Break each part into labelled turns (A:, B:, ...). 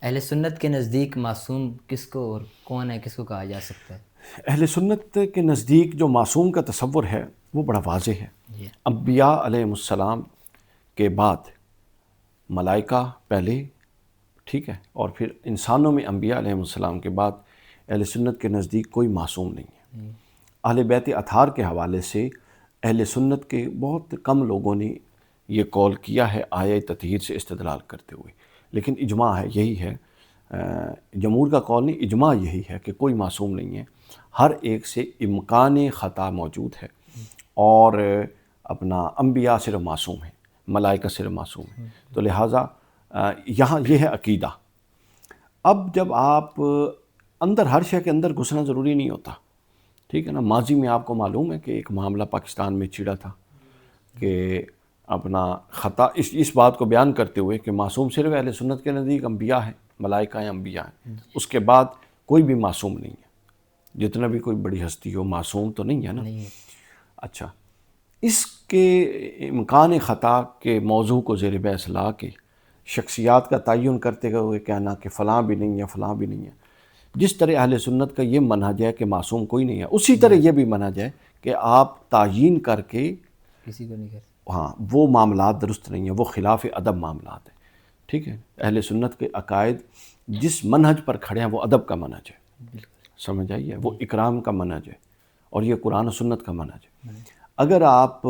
A: اہل سنت کے نزدیک معصوم کس کو اور کون ہے، کس کو کہا جا سکتا ہے؟
B: اہل سنت کے نزدیک جو معصوم کا تصور ہے وہ بڑا واضح ہے۔
A: جی
B: انبیاء علیہ السلام کے بعد ملائکہ پہلے، ٹھیک ہے، اور پھر انسانوں میں انبیاء علیہ السلام کے بعد اہل سنت کے نزدیک کوئی معصوم نہیں ہے۔
A: جی
B: اہل بیت اطہار کے حوالے سے اہل سنت کے بہت کم لوگوں نے یہ قول کیا ہے آیہ تطہیر سے استدلال کرتے ہوئے، لیکن اجماع ہے، یہی ہے، جمہور کا قول نہیں، اجماع یہی ہے کہ کوئی معصوم نہیں ہے، ہر ایک سے امکان خطا موجود ہے، اور اپنا انبیاء صرف معصوم ہیں، ملائکہ صرف معصوم ہیں۔ تو لہٰذا یہاں یہ ہے عقیدہ۔ اب جب آپ اندر ہر شے کے اندر گھسنا ضروری نہیں ہوتا، ٹھیک ہے نا۔ ماضی میں آپ کو معلوم ہے کہ ایک معاملہ پاکستان میں چھڑا تھا کہ اپنا خطا اس بات کو بیان کرتے ہوئے کہ معصوم صرف اہل سنت کے نزدیک انبیاء ہیں، ملائکہ ہیں، انبیاء ہیں، اس کے بعد کوئی بھی معصوم نہیں ہے، جتنا بھی کوئی بڑی ہستی ہو معصوم تو نہیں ہے نا۔
A: نہیں ہے۔
B: اچھا، اس کے امکان خطا کے موضوع کو زیر بحث لا کے شخصیات کا تعین کرتے ہوئے کہنا کہ فلاں بھی نہیں ہے، فلاں بھی نہیں ہے، جس طرح اہل سنت کا یہ منہج ہے کہ معصوم کوئی نہیں ہے، اسی طرح یہ بھی منہج ہے کہ آپ تعین کر کے
A: کسی کو نہیں کرتے۔
B: ہاں وہ معاملات درست نہیں ہیں، وہ خلاف ادب معاملات ہیں، ٹھیک ہے۔ اہل سنت کے عقائد جس منہج پر کھڑے ہیں وہ ادب کا منہج ہے،
A: بالکل
B: سمجھ آئیے، وہ اکرام کا منہج ہے، اور یہ قرآن و سنت کا منہج ہے۔ اگر آپ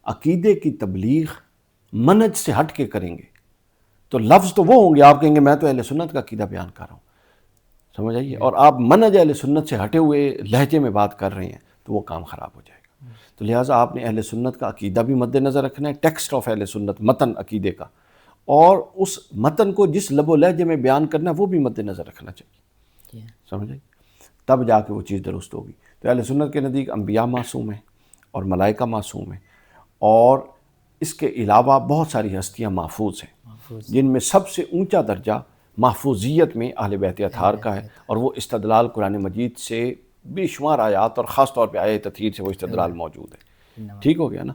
B: عقیدے کی تبلیغ منہج سے ہٹ کے کریں گے تو لفظ تو وہ ہوں گے، آپ کہیں گے میں تو اہل سنت کا عقیدہ بیان کر رہا ہوں، سمجھ آئیے، اور آپ منہج اہل سنت سے ہٹے ہوئے لہجے میں بات کر رہے ہیں تو وہ کام خراب ہو جائے گا۔ تو لہٰذا آپ نے اہل سنت کا عقیدہ بھی مد نظر رکھنا ہے، ٹیکسٹ آف اہل سنت، متن عقیدے کا، اور اس متن کو جس لب و لہجے میں بیان کرنا ہے وہ بھی مد نظر رکھنا چاہیے،
A: جی
B: سمجھ آئیے، تب جا کے وہ چیز درست ہوگی۔ تو اہل سنت کے نزدیک انبیاء معصوم ہیں اور ملائکہ معصوم ہیں، اور اس کے علاوہ بہت ساری ہستیاں محفوظ ہیں،
A: محفوظ۔
B: جن میں سب سے اونچا درجہ محفوظیت میں اہل بیت اطہار کا ہے، اور وہ استدلال قرآن مجید سے بے شمار آیات اور خاص طور پہ آیہ تطہیر سے وہ استدلال موجود ہے، ٹھیک ہو گیا نا۔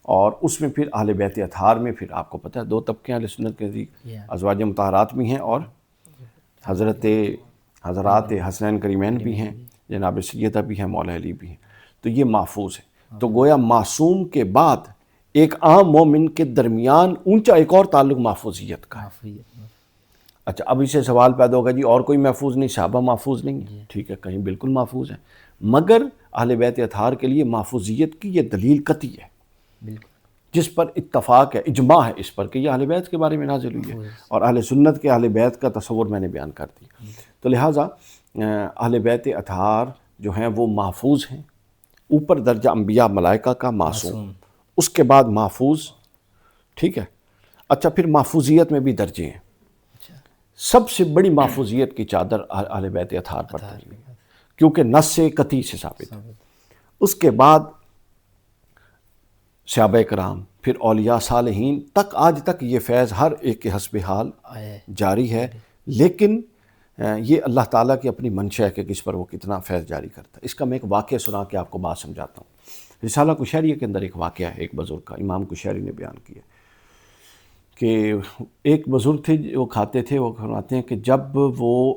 B: اور اس میں پھر اہل بیت اطہار میں پھر آپ کو پتہ ہے دو طبقے اہل سنت کے نزدیک، ازواج مطہرات بھی ہیں اور حضرات حسنین کریمین بھی ہیں، جناب سیدہ بھی ہیں، مولا علی بھی ہیں، تو یہ محفوظ ہے۔ تو گویا معصوم کے بعد ایک عام مومن کے درمیان اونچا ایک اور تعلق محفوظیت کا ہے۔ اچھا، اب اسے سوال پیدا ہوگا جی اور کوئی محفوظ نہیں، صحابہ محفوظ نہیں ہیں، ٹھیک ہے، کہیں بالکل محفوظ ہیں، مگر اہل بیت اطہار کے لیے محفوظیت کی یہ دلیل قطعی ہے
A: بالکل
B: جس پر اتفاق ہے، اجماع ہے اس پر کہ یہ اہل بیت کے بارے میں نازل ہوئی ہے، اور اہل سنت کے اہل بیت کا تصور میں نے بیان کر دیا۔ تو لہٰذا اہل بیت اطہار جو ہیں وہ محفوظ ہیں، اوپر درجہ انبیاء ملائکہ کا معصوم، اس کے بعد محفوظ، ٹھیک ہے۔ اچھا، پھر محفوظیت میں بھی درجے ہیں، سب سے بڑی محفوظیت کی چادر اہل بیت اطہار پر ڈلی ہوئی ہے، کیونکہ نص سے قطعی سے ثابت ہے۔ اس کے بعد صحابہ کرام، پھر اولیاء صالحین تک، آج تک یہ فیض ہر ایک کے حسب حال جاری ہے، لیکن یہ اللہ تعالیٰ کی اپنی منشا ہے کہ کس پر وہ کتنا فیض جاری کرتا ہے۔ اس کا میں ایک واقعہ سنا کے آپ کو بات سمجھاتا ہوں۔ رسالہ کشیریہ کے اندر ایک واقعہ ہے ایک بزرگ کا، امام کشیری نے بیان کیا کہ ایک بزرگ تھے، وہ کھاتے تھے، وہ فرماتے ہیں کہ جب وہ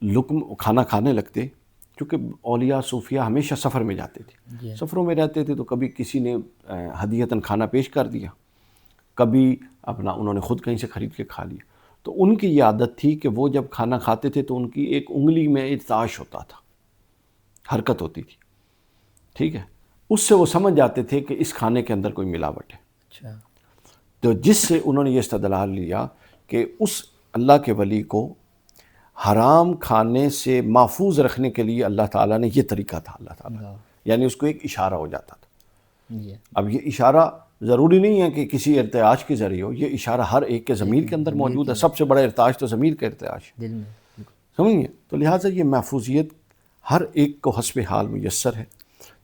B: لقم کھانا کھانے لگتے، کیونکہ اولیاء صوفیاء ہمیشہ سفر میں جاتے تھے، سفروں میں رہتے تھے، تو کبھی کسی نے ہدیتاً کھانا پیش کر دیا، کبھی اپنا انہوں نے خود کہیں سے خرید کے کھا لیا۔ تو ان کی یہ عادت تھی کہ وہ جب کھانا کھاتے تھے تو ان کی ایک انگلی میں ارتعاش ہوتا تھا، حرکت ہوتی تھی، ٹھیک ہے، اس سے وہ سمجھ جاتے تھے کہ اس کھانے کے اندر کوئی ملاوٹ ہے۔ تو جس سے انہوں نے یہ استدلال لیا کہ اس اللہ کے ولی کو حرام کھانے سے محفوظ رکھنے کے لیے اللہ تعالیٰ نے یہ طریقہ تھا، اللہ تعالیٰ یعنی اس کو ایک اشارہ ہو جاتا تھا۔ اب یہ اشارہ ضروری نہیں ہے کہ کسی ارتعاش کے ذریعے ہو، یہ اشارہ ہر ایک کے ضمیر کے اندر موجود ہے، سب سے بڑا ارتعاش تو ضمیر کا ارتعاش ہے، سمجھیں گے؟ تو لہٰذا یہ محفوظیت ہر ایک کو حسب حال میسر ہے۔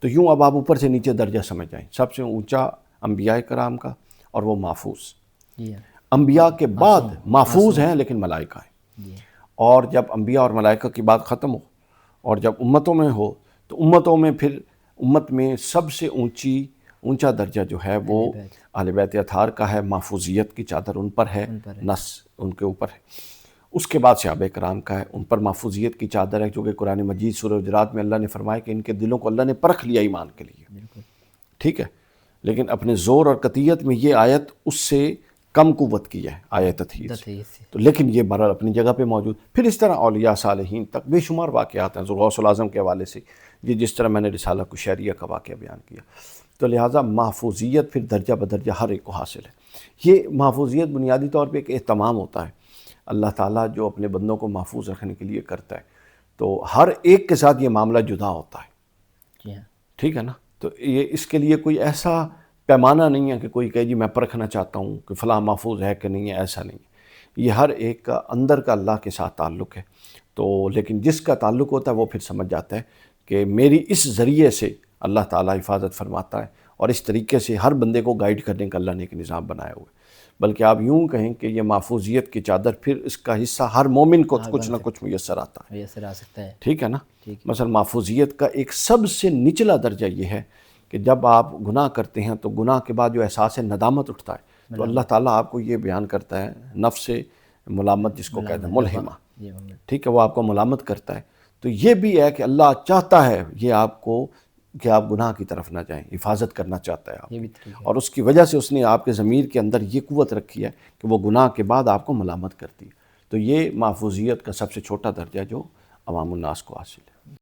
B: تو یوں اب آپ اوپر سے نیچے درجہ سمجھ جائیں، سب سے اونچا انبیاء کرام کا، اور وہ محفوظ۔ انبیاء کے بعد محفوظ ہیں لیکن ملائکہ ہیں، اور جب انبیاء اور ملائکہ کی بات ختم ہو اور جب امتوں میں ہو تو امتوں میں پھر امت میں سب سے اونچا درجہ جو ہے وہ اہل بیت اطہار کا ہے، محفوظیت کی چادر ان پر ہے، نص ان کے اوپر ہے۔ اس کے بعد صحابہ کرام کا ہے، ان پر محفوظیت کی چادر ہے، جو کہ قرآن مجید سورہ حجرات میں اللہ نے فرمایا کہ ان کے دلوں کو اللہ نے پرکھ لیا ایمان کے لیے،
A: بالکل
B: ٹھیک ہے، لیکن اپنے زور اور قطعیت میں یہ آیت اس سے کم قوت کی ہے، آیت تطہیر سے، تو لیکن یہ بہرحال اپنی جگہ پہ موجود۔ پھر اس طرح اولیاء صالحین تک بے شمار واقعات ہیں، غوث الاعظم کے حوالے سے یہ جس طرح میں نے رسالہ کشیریہ کا واقعہ بیان کیا، تو لہٰذا محفوظیت پھر درجہ بدرجہ ہر ایک کو حاصل ہے۔ یہ محفوظیت بنیادی طور پہ ایک اہتمام ہوتا ہے اللہ تعالیٰ جو اپنے بندوں کو محفوظ رکھنے کے لیے کرتا ہے، تو ہر ایک کے ساتھ یہ معاملہ جدا ہوتا ہے،
A: جی ہاں،
B: ٹھیک ہے نا، تو یہ اس کے لیے کوئی ایسا پیمانہ نہیں ہے کہ کوئی کہے جی میں پرکھنا چاہتا ہوں کہ فلاں محفوظ ہے کہ نہیں ہے، ایسا نہیں ہے، یہ ہر ایک کا اندر کا اللہ کے ساتھ تعلق ہے۔ تو لیکن جس کا تعلق ہوتا ہے وہ پھر سمجھ جاتا ہے کہ میری اس ذریعے سے اللہ تعالیٰ حفاظت فرماتا ہے، اور اس طریقے سے ہر بندے کو گائیڈ کرنے کا اللہ نے ایک نظام بنایا ہوا ہے۔ بلکہ آپ یوں کہیں کہ یہ محفوظیت کی چادر پھر اس کا حصہ ہر مومن کو کچھ نہ کچھ میسر آتا ہے،
A: میسر آ سکتا ہے،
B: ٹھیک ہے نا۔ مثلا محفوظیت کا ایک سب سے نچلا درجہ یہ ہے کہ جب آپ گناہ کرتے ہیں تو گناہ کے بعد جو احساس ندامت اٹھتا ہے، تو اللہ تعالیٰ آپ کو یہ بیان کرتا ہے، نفس ملامت جس کو کہتے ہیں ملہمہ، ٹھیک ہے، وہ آپ کو ملامت کرتا ہے۔ تو یہ بھی ہے کہ اللہ چاہتا ہے یہ آپ کو کہ آپ گناہ کی طرف نہ جائیں، حفاظت کرنا چاہتا ہے آپ، اور اس کی وجہ سے اس نے آپ کے ضمیر کے اندر یہ قوت رکھی ہے کہ وہ گناہ کے بعد آپ کو ملامت کرتی ہے۔ تو یہ محفوظیت کا سب سے چھوٹا درجہ جو عوام الناس کو حاصل ہے۔